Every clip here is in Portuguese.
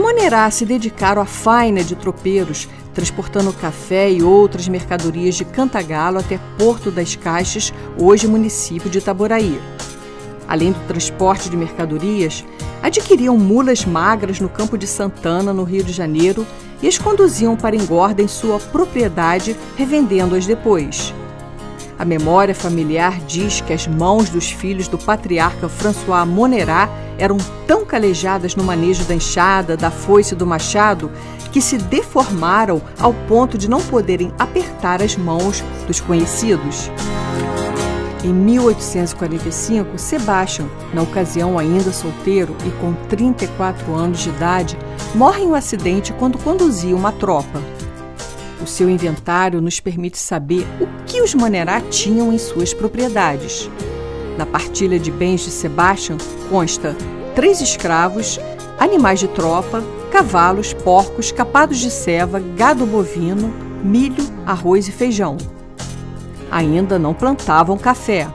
Monerá se dedicaram à faina de tropeiros, transportando café e outras mercadorias de Cantagalo até Porto das Caixas, hoje município de Itaboraí. Além do transporte de mercadorias, adquiriam mulas magras no Campo de Santana, no Rio de Janeiro, e as conduziam para engorda em sua propriedade, revendendo-as depois. A memória familiar diz que as mãos dos filhos do patriarca François Monerá eram tão calejadas no manejo da enxada, da foice e do machado que se deformaram ao ponto de não poderem apertar as mãos dos conhecidos. Em 1845, Sebastião, na ocasião ainda solteiro e com 34 anos de idade, morre em um acidente quando conduzia uma tropa. O seu inventário nos permite saber o que os Monerá tinham em suas propriedades. Na partilha de bens de Sebastião consta 3 escravos, animais de tropa, cavalos, porcos, capados de ceva, gado bovino, milho, arroz e feijão. Ainda não plantavam café.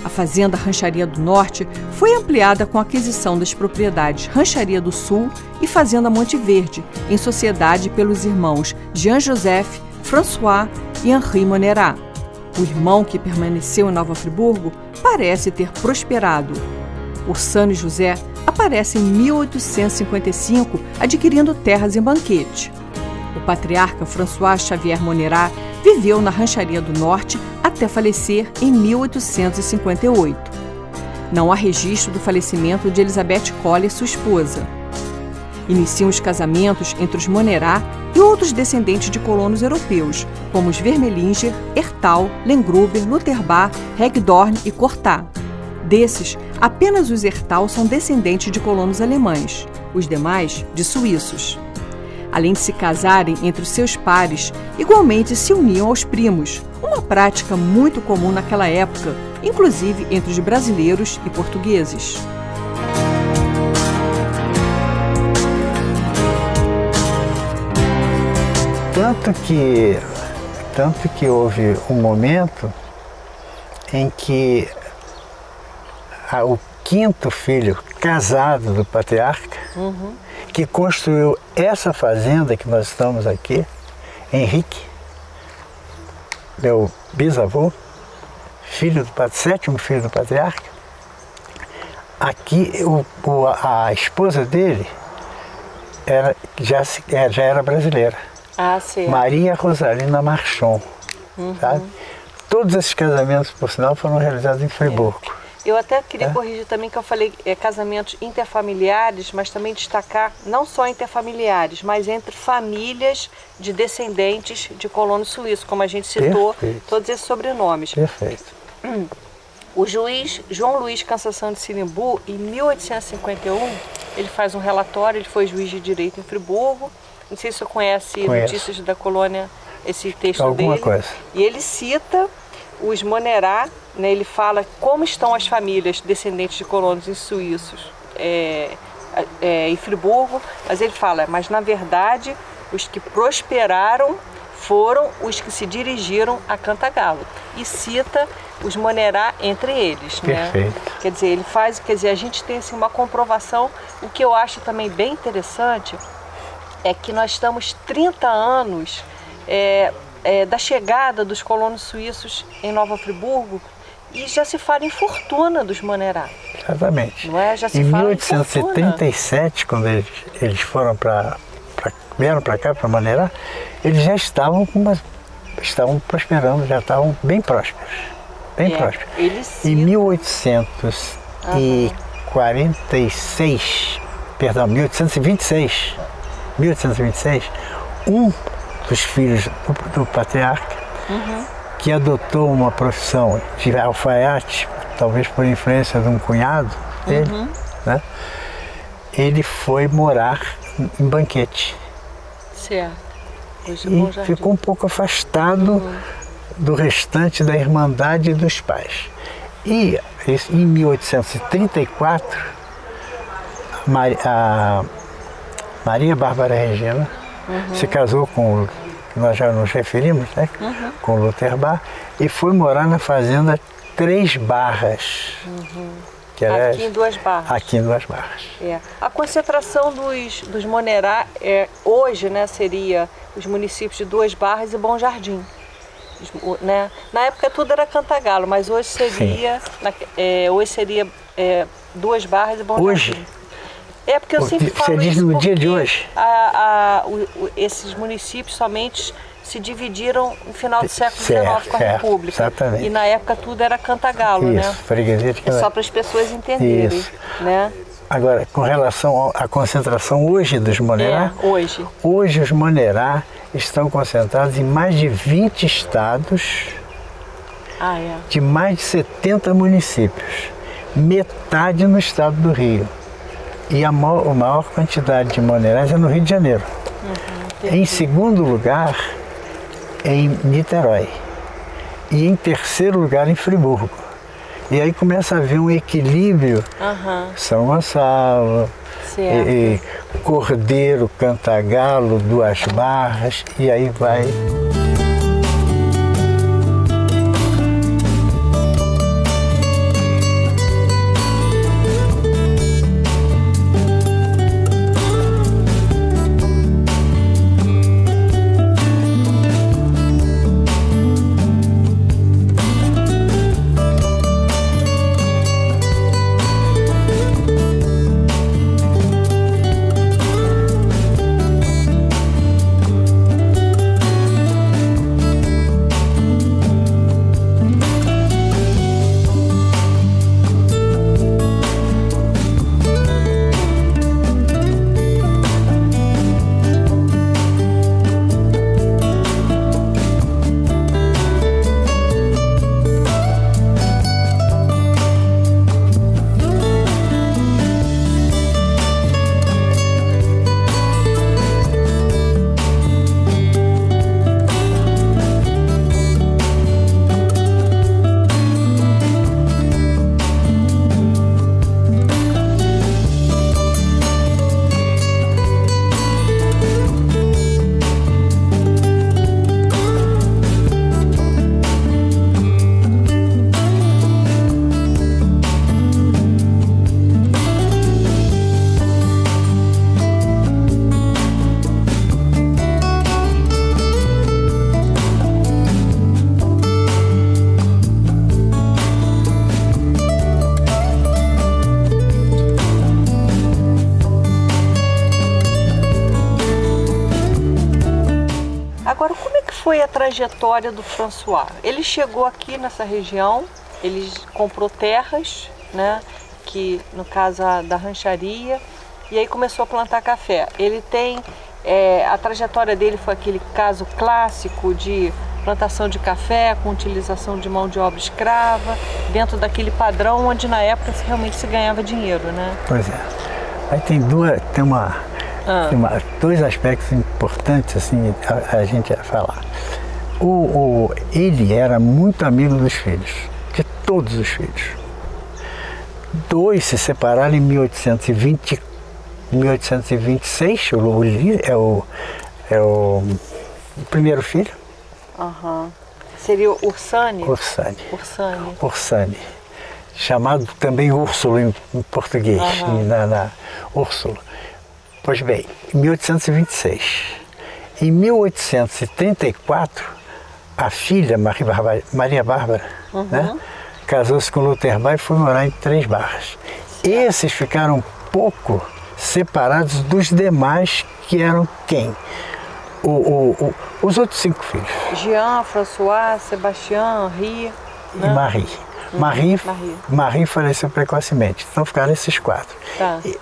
A fazenda Rancharia do Norte foi ampliada com a aquisição das propriedades Rancharia do Sul e Fazenda Monte Verde, em sociedade pelos irmãos Jean-Joseph, François e Henri Monerá. O irmão que permaneceu em Nova Friburgo parece ter prosperado. Ursano e José aparecem em 1855, adquirindo terras em Banquete. O patriarca François Xavier Monerá viveu na Rancharia do Norte até falecer em 1858. Não há registro do falecimento de Elizabeth Coller, sua esposa. Iniciam os casamentos entre os Monerá e outros descendentes de colonos europeus, como os Vermelinger, Ertal, Lengruber, Lutherbach, Hegdorn e Cortat. Desses, apenas os Ertal são descendentes de colonos alemães, os demais de suíços. Além de se casarem entre os seus pares, igualmente se uniam aos primos, uma prática muito comum naquela época, inclusive entre os brasileiros e portugueses. Tanto que houve um momento em que o 5º filho casado do patriarca, que construiu essa fazenda que nós estamos aqui, Henrique, meu bisavô, filho do 7º filho do patriarca. Aqui a esposa dele já era brasileira. Maria Rosalina Marchon, sabe? Todos esses casamentos, por sinal, foram realizados em Friburgo. Eu até queria corrigir também que eu falei casamentos interfamiliares, mas também destacar não só interfamiliares, mas entre famílias de descendentes de colonos suíços, como a gente citou. Perfeito. Todos esses sobrenomes. Perfeito. O juiz João Luiz Cansação de Sinimbu, em 1851, ele faz um relatório, ele foi juiz de direito em Friburgo. Não sei se você conhece Notícias da Colônia, esse texto Alguma dele. Coisa. E ele cita os Monerá, né, ele fala como estão as famílias descendentes de colonos em suíços em Friburgo, mas ele fala, mas na verdade os que prosperaram foram os que se dirigiram a Cantagalo, e cita os Monerá entre eles. Perfeito. Né? Quer dizer, ele faz, a gente tem assim, uma comprovação. O que eu acho também bem interessante é que nós estamos 30 anos da chegada dos colonos suíços em Nova Friburgo, e já se fala em fortuna dos Monerá. Exatamente. Não é? Já se em fala 1877, quando eles foram vieram para cá, para Monerá, eles já estavam prosperando, já estavam bem prósperos. Bem prósperos. Em 1826, um dos filhos do patriarca, que adotou uma profissão de alfaiate, talvez por influência de um cunhado dele, né? Ele foi morar em Banquete. Certo. E ficou um pouco afastado do restante da Irmandade dos Pais. E em 1834, a Maria Bárbara Regina se casou com, nós já nos referimos, né? Com o Lutherbach, e foi morar na fazenda Três Barras, que era aqui em Duas Barras. Aqui em Duas Barras. A concentração dos Monerá hoje, né, seria os municípios de Duas Barras e Bom Jardim. Né? Na época tudo era Cantagalo, mas hoje seria, Duas Barras e Bom Jardim. Porque eu sempre falo você diz no dia de hoje? Esses municípios somente se dividiram no final do século XIX com a República. Exatamente. E na época tudo era Cantagalo, né? Freguesia de Cantagalo. Só para as pessoas entenderem. Isso. Né? Agora, com relação à concentração hoje dos Monerá, hoje os Monerá estão concentrados em mais de 20 estados, de mais de 70 municípios, metade no estado do Rio. E a maior quantidade de Monerás é no Rio de Janeiro. Em segundo lugar, em Niterói. E em terceiro lugar, em Friburgo. E aí começa a haver um equilíbrio. São Gonçalo, Cordeiro, Cantagalo, Duas Barras, e aí vai. Agora, como é que foi a trajetória do François? Ele chegou aqui nessa região, ele comprou terras, né, que no caso da rancharia, e aí começou a plantar café. Ele tem, a trajetória dele foi aquele caso clássico de plantação de café com utilização de mão de obra escrava, dentro daquele padrão onde na época realmente se ganhava dinheiro, né? Pois é. Aí tem dois aspectos importantes assim a gente falar. Ele era muito amigo dos filhos, de todos os filhos. Dois se separaram em 1826, o Luiz é o primeiro filho. Seria o Ursani? Ursani. Chamado também Úrsulo em português, na Úrsulo. Pois bem, em 1826. Em 1834, a filha, Maria Bárbara, né, casou-se com Luterbai e foi morar em Três Barras. Esses ficaram um pouco separados dos demais, que eram quem? Os outros 5 filhos. Jean, François, Sebastião, Henri, e Marie faleceu precocemente. Então ficaram esses 4.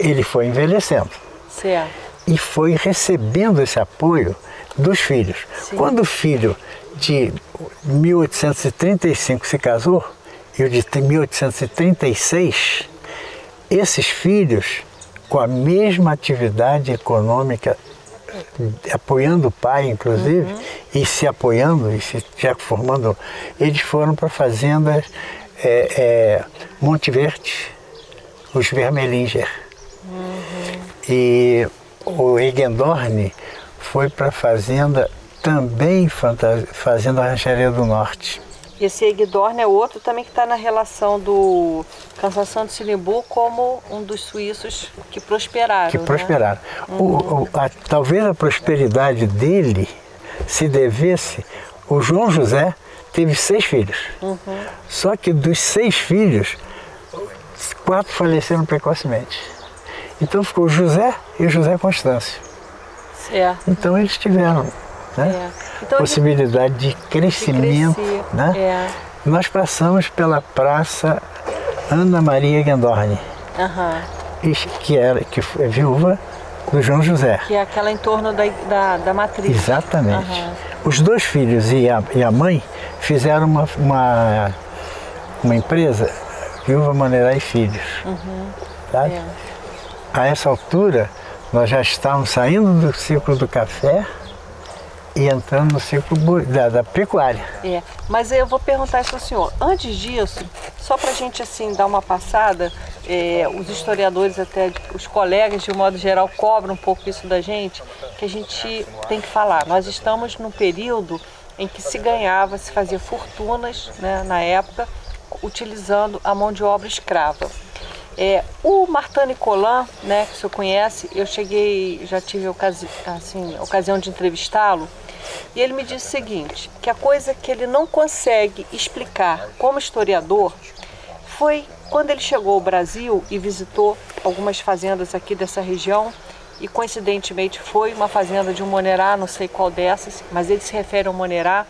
Ele foi envelhecendo. Certo. E foi recebendo esse apoio dos filhos. Sim. Quando o filho de 1835 se casou, e o de 1836, esses filhos, com a mesma atividade econômica, apoiando o pai, inclusive, e se apoiando, e se já formando, eles foram para a fazenda Monte Verde, os Vermelinger. E o Egendorn foi para a fazenda, também Fazenda Rancharia do Norte. Esse Egdorn é outro também que está na relação do Canção de Sinimbu como um dos suíços que prosperaram. Que prosperaram. Talvez a prosperidade dele se devesse... O João José teve 6 filhos. Só que dos 6 filhos, 4 faleceram precocemente. Então ficou o José e o José Constâncio. Certo. Então eles tiveram, né, então, possibilidade de crescimento. Né? Nós passamos pela Praça Ana Maria Egdorn, que foi viúva do João José. Que é aquela em torno da matriz. Exatamente. Os 2 filhos e a mãe fizeram uma empresa, Viúva Monerá e Filhos. Sabe? A essa altura, nós já estávamos saindo do ciclo do café e entrando no ciclo da pecuária. Mas eu vou perguntar isso ao senhor. Antes disso, só para a gente assim dar uma passada, os historiadores, até os colegas de um modo geral, cobram um pouco isso da gente, que a gente tem que falar. Nós estamos num período em que se fazia fortunas, né, na época, utilizando a mão de obra escrava. O Martin Nicolan, né, que o senhor conhece, eu já tive ocasião de entrevistá-lo, e ele me disse o seguinte, que a coisa que ele não consegue explicar como historiador foi quando ele chegou ao Brasil e visitou algumas fazendas aqui dessa região, e coincidentemente foi uma fazenda de um Monerá, não sei qual dessas, mas ele se refere ao Monerá.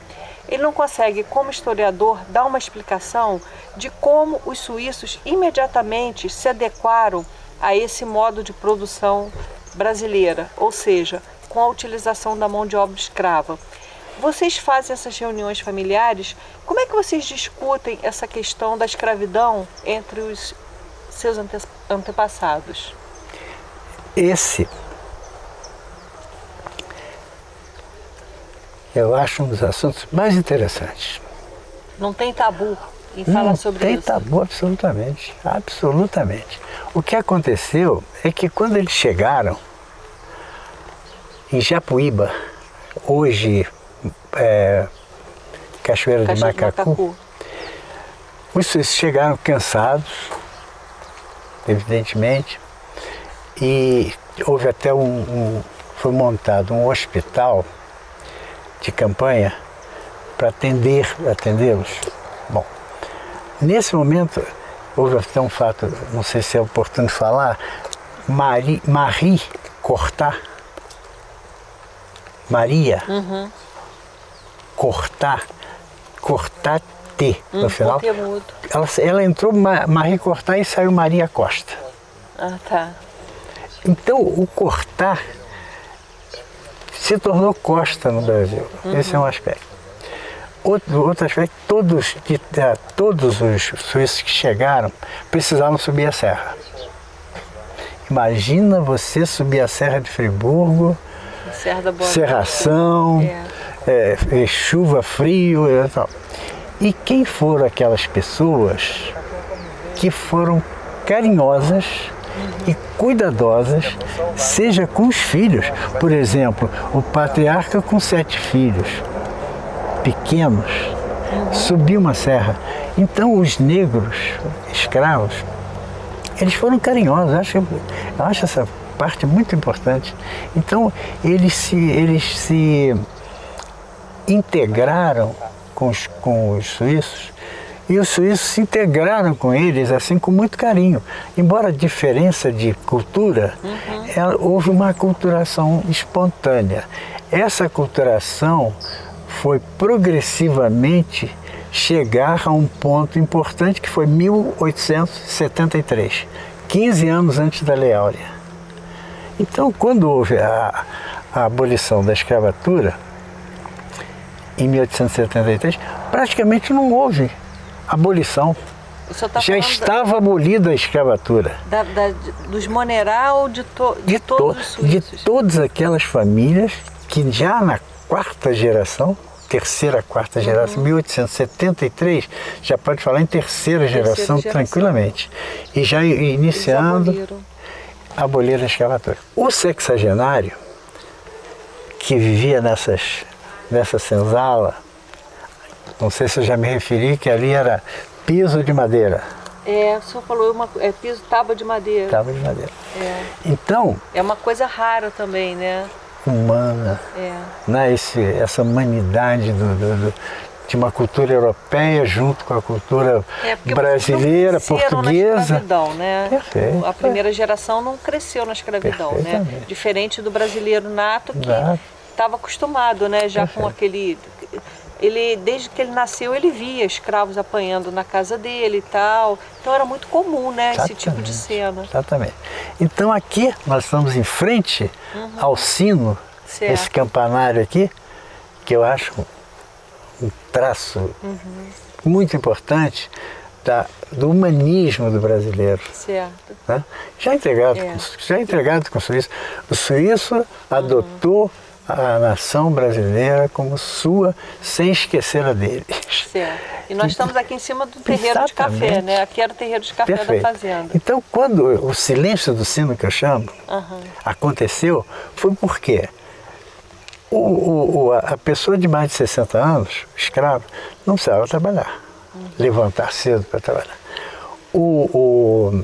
Ele não consegue, como historiador, dar uma explicação de como os suíços imediatamente se adequaram a esse modo de produção brasileira, ou seja, com a utilização da mão de obra escrava. Vocês fazem essas reuniões familiares, como é que vocês discutem essa questão da escravidão entre os seus antepassados? Eu acho um dos assuntos mais interessantes. Não tem tabu em falar sobre isso? Não tem tabu, absolutamente. Absolutamente. O que aconteceu é que quando eles chegaram em Japuíba, hoje Cachoeira de Macacu, os suíços chegaram cansados, evidentemente, e houve até foi montado um hospital de campanha para atendê-los. Bom, nesse momento houve até um fato, não sei se é oportuno falar, Marie Cortat, Maria Cortat, T no final. Ela entrou Marie Cortat e saiu Maria Costa. Então o Cortat se tornou Costa no Brasil. Esse é um aspecto. Outro aspecto, todos os suíços que chegaram precisavam subir a serra. Imagina você subir a Serra de Friburgo, serração, chuva, frio e tal. E quem foram aquelas pessoas que foram carinhosas e cuidadosas, seja com os filhos. Por exemplo, o patriarca com 7 filhos pequenos subiu uma serra. Então os negros escravos, eles foram carinhosos. Eu acho essa parte muito importante. Então eles se integraram com os suíços, e os suíços se integraram com eles assim com muito carinho. Embora a diferença de cultura, houve uma aculturação espontânea. Essa aculturação foi progressivamente chegar a um ponto importante que foi 1873, 15 anos antes da Lei Áurea. Então, quando houve a abolição da escravatura, em 1873, praticamente não houve abolição. Já estava abolida a escravatura. Dos Monerá ou de todos os suíços? De todas aquelas famílias que já na quarta geração, terceira, quarta geração, 1873, já pode falar em terceira geração tranquilamente. E já iniciando a abolir a escravatura. O sexagenário, que vivia nessa senzala, Não sei se eu já me referi que ali era piso de madeira. O senhor falou piso, tábua de madeira. Tábua de madeira. Então... É uma coisa rara também, né? Humana. Né? Essa humanidade de uma cultura europeia junto com a cultura brasileira, portuguesa. Na escravidão, né? Perfeito. A primeira geração não cresceu na escravidão, né? Diferente do brasileiro nato que estava acostumado, né? Já com aquele... desde que ele nasceu, ele via escravos apanhando na casa dele e tal. Então era muito comum, né? Esse tipo de cena. Exatamente. Então aqui nós estamos em frente ao sino, esse campanário aqui, que eu acho um traço muito importante do humanismo do brasileiro. Certo. Né? Já integrado com o suíço. O suíço adotou a nação brasileira como sua, sem esquecer a deles. Certo. E nós estamos aqui em cima do terreiro de café, né? Aqui era o terreiro de café da fazenda. Então, quando o silêncio do sino, que eu chamo, aconteceu, foi porque a pessoa de mais de 60 anos, escravo, não precisava trabalhar, levantar cedo para trabalhar. O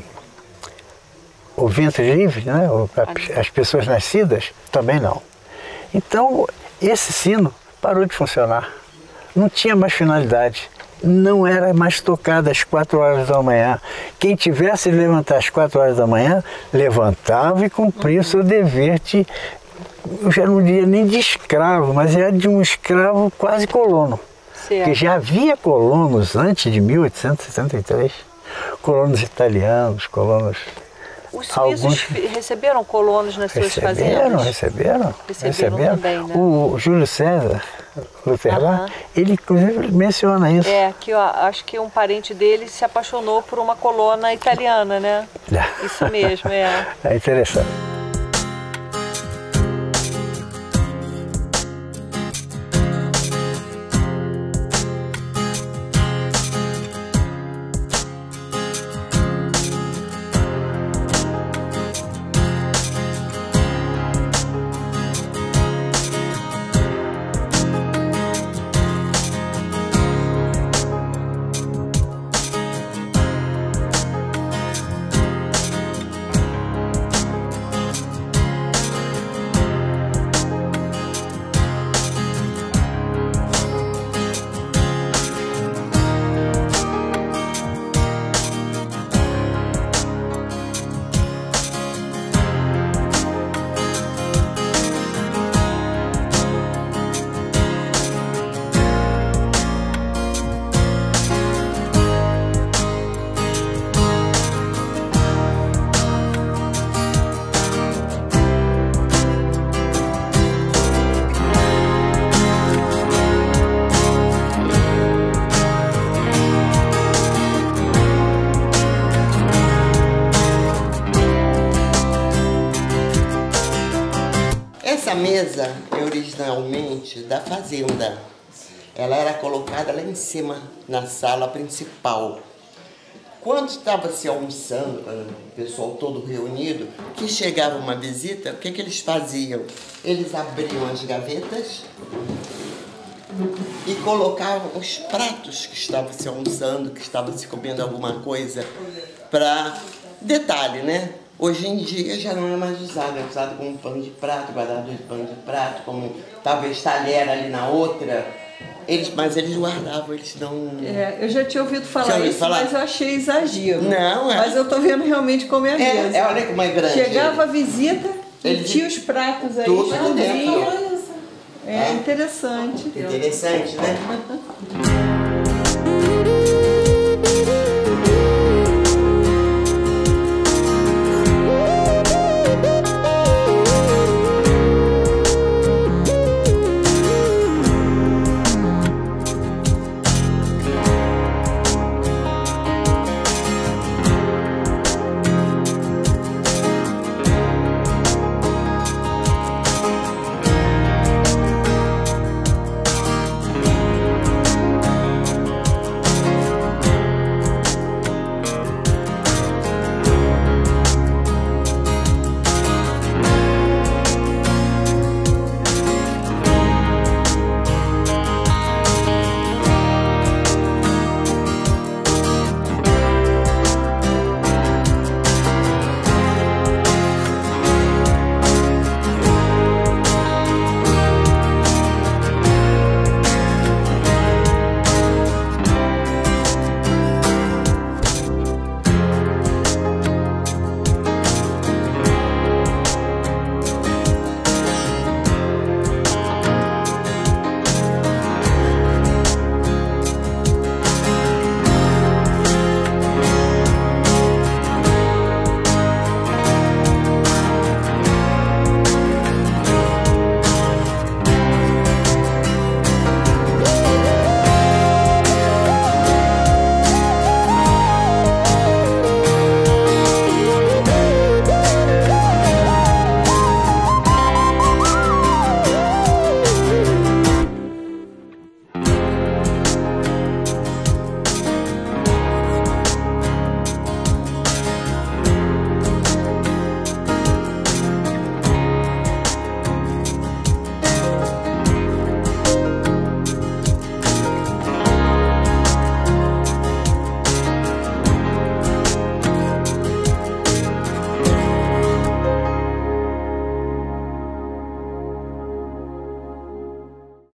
ventre livre, né? As pessoas nascidas, também não. Então, esse sino parou de funcionar. Não tinha mais finalidade. Não era mais tocado às 4 horas da manhã. Quem tivesse de levantar às 4 horas da manhã, levantava e cumpria o seu dever de... Eu já não diria nem de escravo, mas era de um escravo quase colono. Porque já havia colonos antes de 1873. Colonos italianos, colonos... Os suíços receberam colonos nas suas fazendas? Receberam também, né? O Júlio César Luther, ele inclusive menciona isso. Aqui, ó, acho que um parente dele se apaixonou por uma colona italiana, né? Isso mesmo, É interessante. Essa mesa é originalmente da fazenda. Ela era colocada lá em cima, na sala principal. Quando estava se almoçando, o pessoal todo reunido, que chegava uma visita, o que eles faziam? Eles abriam as gavetas e colocavam os pratos que estavam se almoçando, que estavam se comendo alguma coisa, para detalhe, né? Hoje em dia já não é mais usado, é usado como pano de prato, guardado de pano de prato, como talvez talher ali na outra. Mas eles guardavam, eles não... eu já tinha ouvido falar isso, mas eu achei exagero. Não, Mas eu tô vendo realmente como é a mesa. Olha como é grande. Chegava a visita e tinha os pratos aí, tudo dentro. É interessante. Interessante, né?